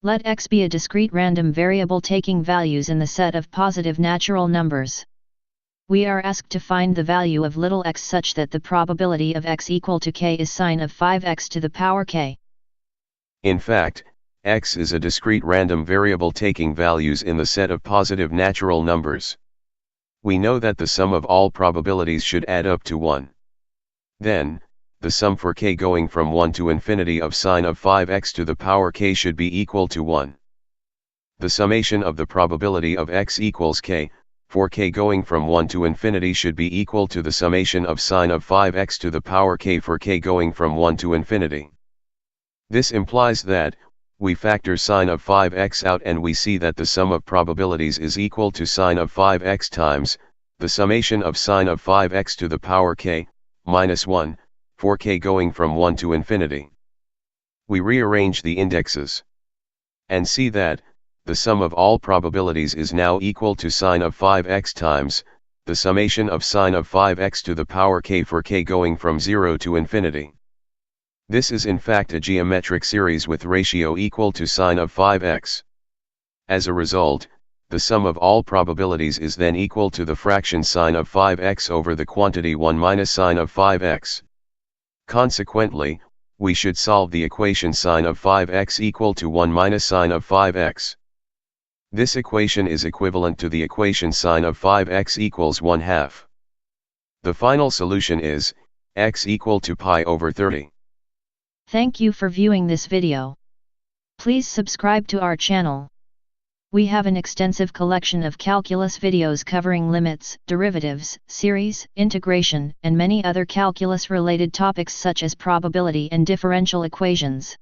Let x be a discrete random variable taking values in the set of positive natural numbers. We are asked to find the value of little x such that the probability of x equal to k is sine of 5x to the power k. In fact, x is a discrete random variable taking values in the set of positive natural numbers. We know that the sum of all probabilities should add up to 1. Then, the sum for k going from 1 to infinity of sine of 5x to the power k should be equal to 1. The summation of the probability of x equals k, for k going from 1 to infinity should be equal to the summation of sine of 5x to the power k for k going from 1 to infinity. This implies that, we factor sine of 5x out and we see that the sum of probabilities is equal to sine of 5x times, the summation of sine of 5x to the power k, minus 1, for k going from 1 to infinity. We rearrange the indexes. And see that, the sum of all probabilities is now equal to sine of 5x times, the summation of sine of 5x to the power k for k going from 0 to infinity. This is in fact a geometric series with ratio equal to sine of 5x. As a result, the sum of all probabilities is then equal to the fraction sine of 5x over the quantity 1 minus sine of 5x. Consequently, we should solve the equation sine of 5x equal to 1 minus sine of 5x. This equation is equivalent to the equation sine of 5x equals 1/2. The final solution is, x equal to pi over 30. Thank you for viewing this video. Please subscribe to our channel. We have an extensive collection of calculus videos covering limits, derivatives, series, integration, and many other calculus-related topics such as probability and differential equations.